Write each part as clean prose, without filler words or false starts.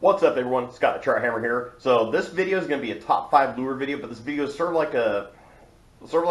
What's up, everyone? Scott the TroutHammer here. So this video is going to be a top 5 lure video, but this video is sort of like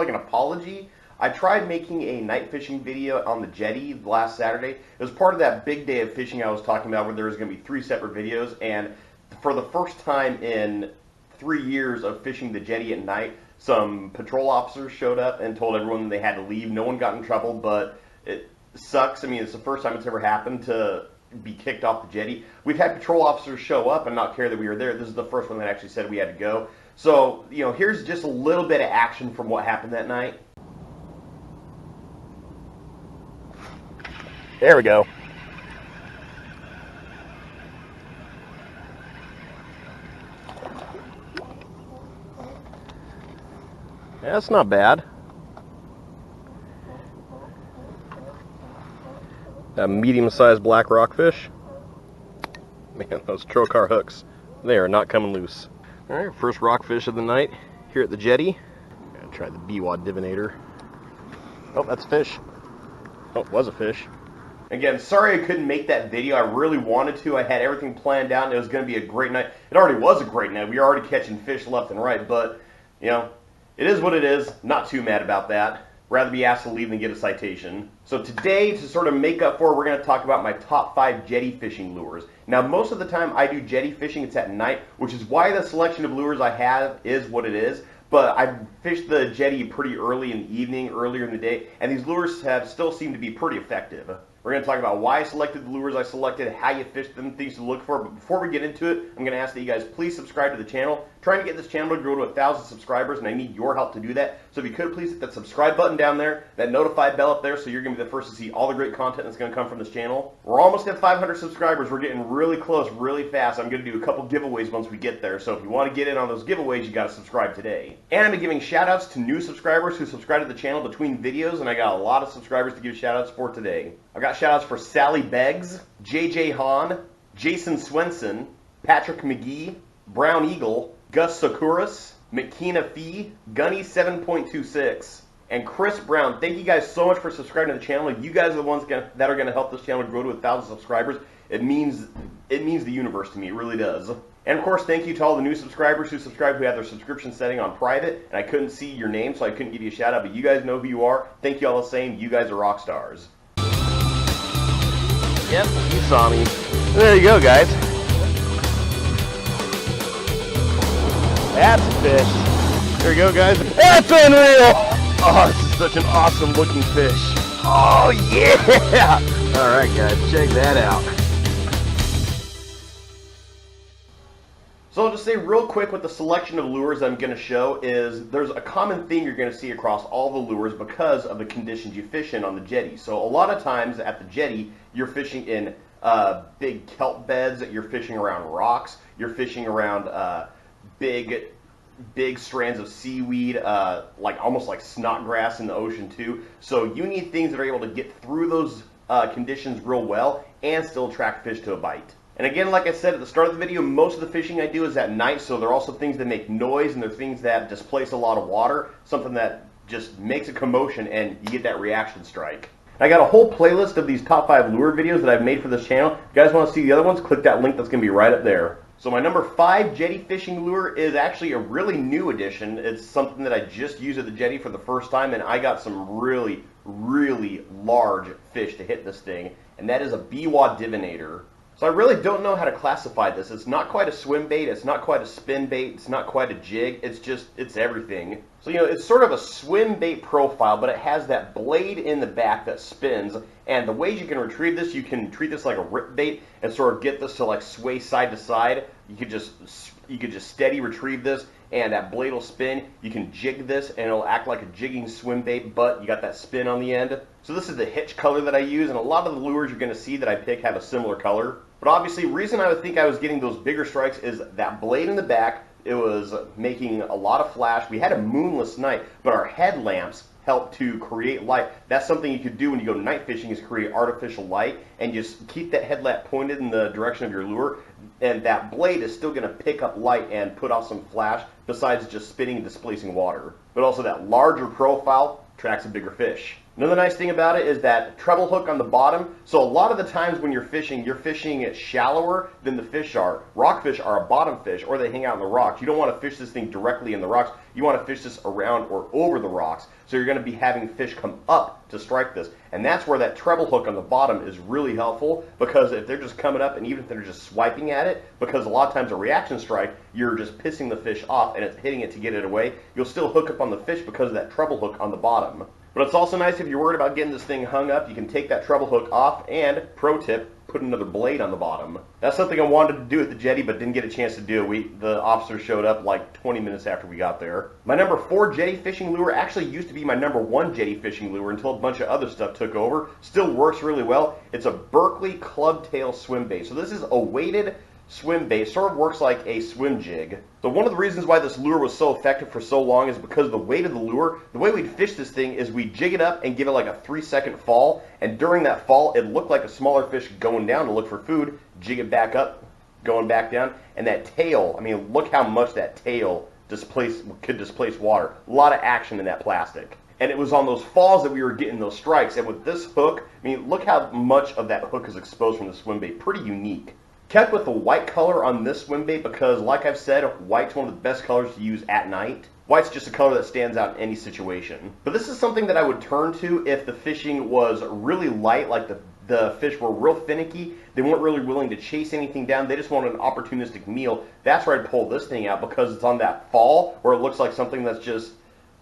an apology. I tried making a night fishing video on the Jetty last Saturday. It was part of that big day of fishing I was talking about, where there was going to be 3 separate videos. And for the first time in 3 years of fishing the Jetty at night, some patrol officers showed up and told everyone they had to leave. No one got in trouble, but it sucks. I mean, it's the first time it's ever happened to be kicked off the Jetty. We've had patrol officers show up and not care that we were there. This is the first one that actually said we had to go. So, here's just a little bit of action from what happened that night. There we go. Yeah, that's not bad. A medium-sized black rockfish. Man, those trocar hooks, they are not coming loose. All right, first rockfish of the night here at the Jetty. Gotta try the BWatt Dominator. Oh, that's a fish. Oh, it was a fish. Again, sorry I couldn't make that video. I really wanted to. I had everything planned out, and it was going to be a great night. It already was a great night. We were already catching fish left and right, but, it is what it is. Not too mad about that. Rather be asked to leave than get a citation. So today, to sort of make up for it, we're going to talk about my top 5 Jetty fishing lures. Now, most of the time I do Jetty fishing, it's at night, which is why the selection of lures I have is what it is. But I fished the Jetty pretty early in the evening, earlier in the day, and these lures have still seemed to be pretty effective. We're going to talk about why I selected the lures I selected, how you fish them, things to look for. But before we get into it, I'm going to ask that you guys please subscribe to the channel. Trying to get this channel to grow to 1,000 subscribers, and I need your help to do that. So if you could, please hit that subscribe button down there, that notify bell up there, so you're going to be the first to see all the great content that's going to come from this channel. We're almost at 500 subscribers. We're getting really close, really fast. I'm going to do a couple giveaways once we get there. So if you want to get in on those giveaways, you got to subscribe today. And I'm giving shout-outs to new subscribers who subscribe to the channel between videos, and I got a lot of subscribers to give shout-outs for today. I've got shout-outs for Sally Beggs, JJ Hahn, Jason Swenson, Patrick McGee, Brown Eagle, Gus Sakuras, McKeena Fee, Gunny 7.26, and Chris Brown. Thank you guys so much for subscribing to the channel. You guys are the ones that are going to help this channel grow to 1,000 subscribers. It means the universe to me. It really does. And of course, thank you to all the new subscribers who subscribe who have their subscription setting on private. And I couldn't see your name, so I couldn't give you a shout out, but you guys know who you are. Thank you all the same. You guys are rock stars. Yep, you saw me. There you go, guys. That's a fish. There you go, guys. That's unreal! Oh, this is such an awesome looking fish. Oh, yeah! Alright, guys, check that out. So I'll just say real quick with the selection of lures I'm going to show is there's a common theme you're going to see across all the lures because of the conditions you fish in on the Jetty. So a lot of times at the Jetty, you're fishing in big kelp beds, you're fishing around rocks, you're fishing around big strands of seaweed, almost like snot grass in the ocean too. So you need things that are able to get through those conditions real well and still attract fish to a bite. And again, like I said at the start of the video, most of the fishing I do is at night, so there are also things that make noise and there are things that displace a lot of water, something that just makes a commotion and you get that reaction strike. I got a whole playlist of these top 5 lure videos that I've made for this channel. If you guys want to see the other ones, click that link that's going to be right up there. So my number 5 Jetty fishing lure is actually a really new addition. It's something that I just used at the Jetty for the first time, and I got some really, really large fish to hit this thing, and that is a BWatt Dominator. So I really don't know how to classify this. It's not quite a swim bait, it's not quite a spin bait, it's not quite a jig, it's everything. So, it's sort of a swim bait profile, but it has that blade in the back that spins, and the ways you can retrieve this, you can treat this like a rip bait and sort of get this to like sway side to side. You could just steady retrieve this, and that blade will spin. You can jig this, and it'll act like a jigging swim bait, but you got that spin on the end. So this is the hitch color that I use, and a lot of the lures you're going to see that I pick have a similar color. But obviously, the reason I would think I was getting those bigger strikes is that blade in the back. It was making a lot of flash. We had a moonless night, but our headlamps helped to create light. That's something you could do when you go night fishing, is create artificial light and just keep that headlamp pointed in the direction of your lure, and that blade is still going to pick up light and put off some flash besides just spinning and displacing water. But also that larger profile attracts a bigger fish. Another nice thing about it is that treble hook on the bottom. So a lot of the times when you're fishing it shallower than the fish are. Rockfish are a bottom fish, or they hang out in the rocks. You don't want to fish this thing directly in the rocks. You want to fish this around or over the rocks. So you're going to be having fish come up to strike this. And that's where that treble hook on the bottom is really helpful, because if they're just coming up and even if they're just swiping at it, because a lot of times a reaction strike, you're just pissing the fish off and it's hitting it to get it away, you'll still hook up on the fish because of that treble hook on the bottom. But it's also nice if you're worried about getting this thing hung up, you can take that treble hook off and, pro tip, put another blade on the bottom. That's something I wanted to do at the jetty but didn't get a chance to do. The officers showed up like 20 minutes after we got there. My number 4 jetty fishing lure actually used to be my number 1 jetty fishing lure until a bunch of other stuff took over. Still works really well. It's a Berkley club tail swim bait. So this is a weighted swim bait, sort of works like a swim jig. So one of the reasons why this lure was so effective for so long is because of the weight of the lure. The way we'd fish this thing is we'd jig it up and give it like a 3-second fall, and during that fall it looked like a smaller fish going down to look for food, jig it back up, going back down, and that tail, I mean, look how much that tail could displace water. A lot of action in that plastic. And it was on those falls that we were getting those strikes, and with this hook, I mean, look how much of that hook is exposed from the swim bait. Pretty unique. Kept with the white color on this swim bait because, like I've said, white's one of the best colors to use at night. White's just a color that stands out in any situation. But this is something that I would turn to if the fishing was really light, like the fish were real finicky. They weren't really willing to chase anything down. They just wanted an opportunistic meal. That's where I'd pull this thing out, because it's on that fall where it looks like something that's just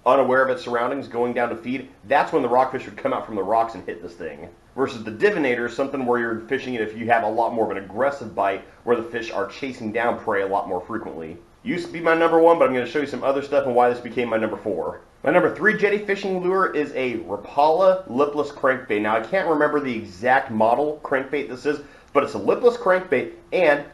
unaware of its surroundings going down to feed. That's when the rockfish would come out from the rocks and hit this thing. Versus the Divinator, something where you're fishing it if you have a lot more of an aggressive bite where the fish are chasing down prey a lot more frequently. Used to be my number 1, but I'm going to show you some other stuff and why this became my number 4. My number 3 jetty fishing lure is a Rapala Lipless Crankbait. Now I can't remember the exact model crankbait this is, but it's a lipless crankbait and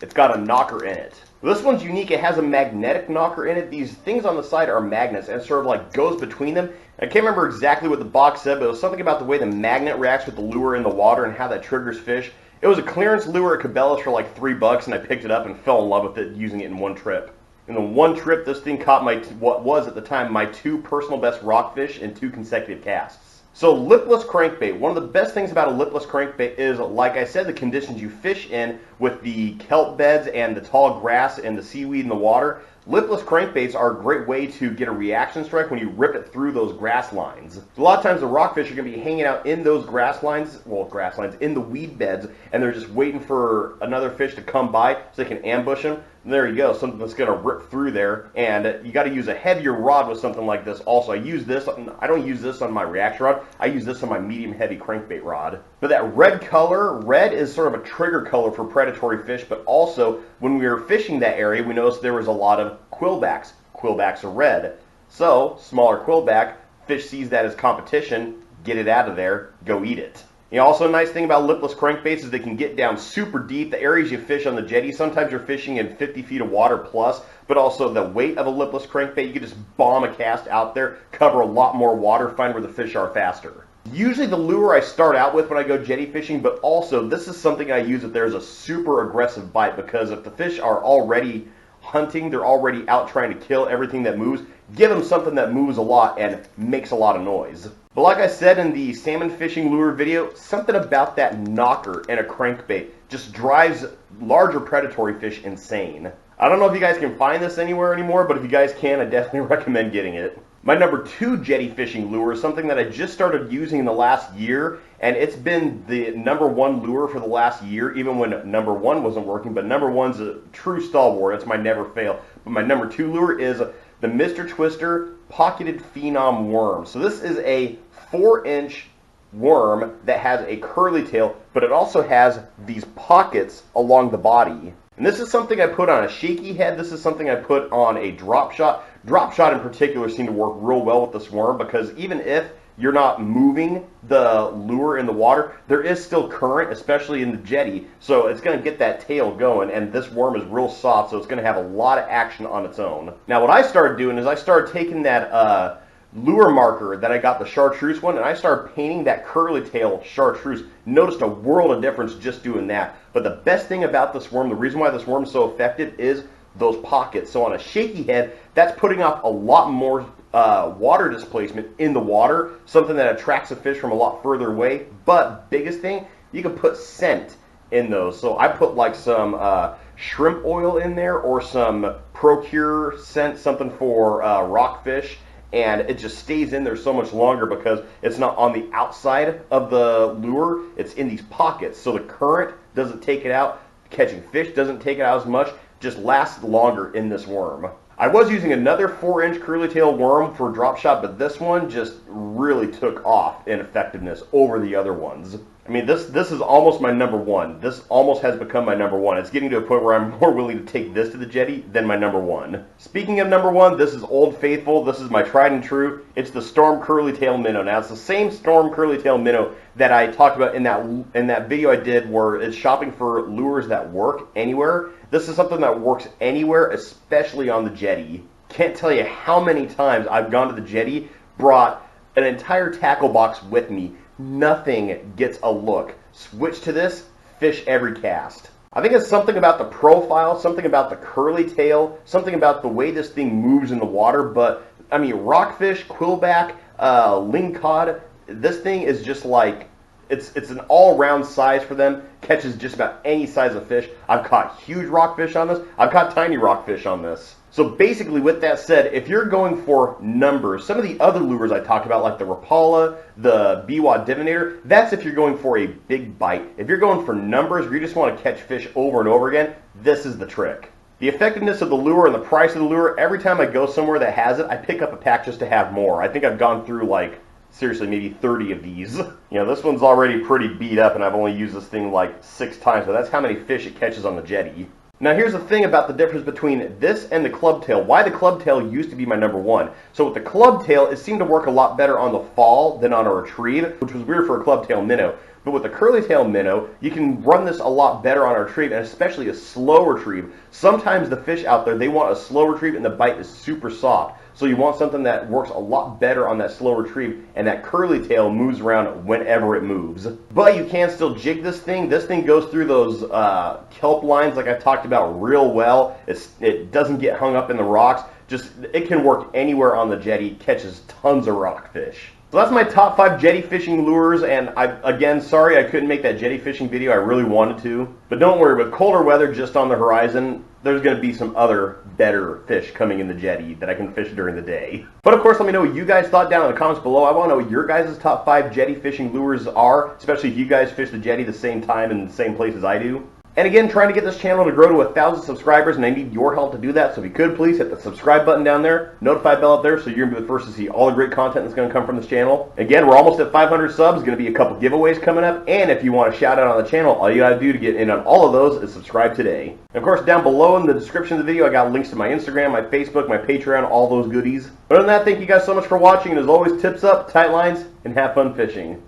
it's got a knocker in it. This one's unique. It has a magnetic knocker in it. These things on the side are magnets and it sort of like goes between them. I can't remember exactly what the box said, but it was something about the way the magnet reacts with the lure in the water and how that triggers fish. It was a clearance lure at Cabela's for like $3 and I picked it up and fell in love with it using it in one trip. In the one trip, this thing caught what was at the time my 2 personal best rockfish in 2 consecutive casts. So lipless crankbait, one of the best things about a lipless crankbait is, like I said, the conditions you fish in with the kelp beds and the tall grass and the seaweed in the water. Lipless crankbaits are a great way to get a reaction strike when you rip it through those grass lines. A lot of times the rockfish are going to be hanging out in those in the weed beds, and they're just waiting for another fish to come by so they can ambush them. And there you go, something that's going to rip through there, and you got to use a heavier rod with something like this. Also, I don't use this on my reaction rod, I use this on my medium heavy crankbait rod. But that red color, red is sort of a trigger color for predatory fish, but also when we were fishing that area, we noticed there was a lot of quillbacks. Quillbacks are red. So, smaller quillback, fish sees that as competition, get it out of there, go eat it. You know, also a nice thing about lipless crankbaits is they can get down super deep. The areas you fish on the jetty, sometimes you're fishing in 50 feet of water plus, but also the weight of a lipless crankbait, you can just bomb a cast out there, cover a lot more water, find where the fish are faster. Usually the lure I start out with when I go jetty fishing, but also this is something I use if there's a super aggressive bite, because if the fish are already hunting, they're already out trying to kill everything that moves, give them something that moves a lot and makes a lot of noise. But like I said in the salmon fishing lure video, something about that knocker in a crankbait just drives larger predatory fish insane. I don't know if you guys can find this anywhere anymore, but if you guys can, I definitely recommend getting it. My number 2 jetty fishing lure is something that I just started using in the last year, and it's been the number 1 lure for the last year, even when number 1 wasn't working, but number 1's a true stalwart. It's my never fail. But my number 2 lure is the Mr. Twister Poc'it Phenom worm. So this is a 4-inch worm that has a curly tail, but it also has these pockets along the body. And this is something I put on a shaky head. This is something I put on a drop shot. Drop shot in particular seemed to work real well with this worm, because even if you're not moving the lure in the water, there is still current, especially in the jetty, so it's going to get that tail going, and this worm is real soft, so it's going to have a lot of action on its own. Now what I started doing is I started taking that lure marker that I got, the chartreuse one, and I started painting that curly tail chartreuse. Noticed a world of difference just doing that. But the best thing about this worm, the reason why this worm is so effective, is those pockets. So on a shaky head, that's putting off a lot more water displacement in the water, something that attracts a fish from a lot further away. But biggest thing, you can put scent in those. So I put like some shrimp oil in there, or some Procure scent, something for rockfish, and it just stays in there so much longer because it's not on the outside of the lure, it's in these pockets, so the current doesn't take it out, catching fish doesn't take it out as much, just lasts longer in this worm. I was using another 4-inch curly tail worm for drop shot, but this one just really took off in effectiveness over the other ones. I mean, this is almost my number one. This almost has become my number one. It's getting to a point where I'm more willing to take this to the Jetty than my number one. Speaking of number one, this is Old Faithful. This is my tried and true. It's the Storm Curly Tail Minnow. Now, it's the same Storm Curly Tail Minnow that I talked about in that video I did where it's shopping for lures that work anywhere. This is something that works anywhere, especially on the Jetty. Can't tell you how many times I've gone to the Jetty, brought an entire tackle box with me. Nothing gets a look. Switch to this, fish every cast. I think it's something about the profile, something about the curly tail, something about the way this thing moves in the water, but I mean, rockfish, quillback, lingcod, this thing is just like, it's an all-round size for them, catches just about any size of fish. I've caught huge rockfish on this, I've caught tiny rockfish on this. So basically, with that said, if you're going for numbers, some of the other lures I talked about, like the Rapala, the BWatt Dominator, that's if you're going for a big bite. If you're going for numbers, or you just want to catch fish over and over again, this is the trick. The effectiveness of the lure and the price of the lure, every time I go somewhere that has it, I pick up a pack just to have more. I think I've gone through, like, seriously, maybe 30 of these. You know, this one's already pretty beat up, and I've only used this thing like 6 times, but that's how many fish it catches on the Jetty. Now here's the thing about the difference between this and the club tail. Why the club tail used to be my number one. So with the club tail, it seemed to work a lot better on the fall than on a retrieve, which was weird for a club tail minnow. But with the curly tail minnow, you can run this a lot better on a retrieve, and especially a slow retrieve. Sometimes the fish out there, they want a slow retrieve and the bite is super soft. So you want something that works a lot better on that slow retrieve, and that curly tail moves around whenever it moves. But you can still jig this thing. This thing goes through those kelp lines like I talked about real well. It doesn't get hung up in the rocks. It can work anywhere on the Jetty. Catches tons of rockfish. So that's my top 5 Jetty fishing lures, and again, sorry I couldn't make that Jetty fishing video. I really wanted to. But don't worry, with colder weather just on the horizon, there's going to be some other better fish coming in the Jetty that I can fish during the day. But of course, let me know what you guys thought down in the comments below. I want to know what your guys' top 5 Jetty fishing lures are, especially if you guys fish the Jetty the same time and the same place as I do. And again, trying to get this channel to grow to 1,000 subscribers, and I need your help to do that. So if you could, please hit the subscribe button down there, notify bell up there, so you're going to be the first to see all the great content that's going to come from this channel. Again, we're almost at 500 subs, going to be a couple giveaways coming up, and if you want a shout out on the channel, all you got to do to get in on all of those is subscribe today. And of course, down below in the description of the video, I got links to my Instagram, my Facebook, my Patreon, all those goodies. Other than that, thank you guys so much for watching, and as always, tips up, tight lines, and have fun fishing.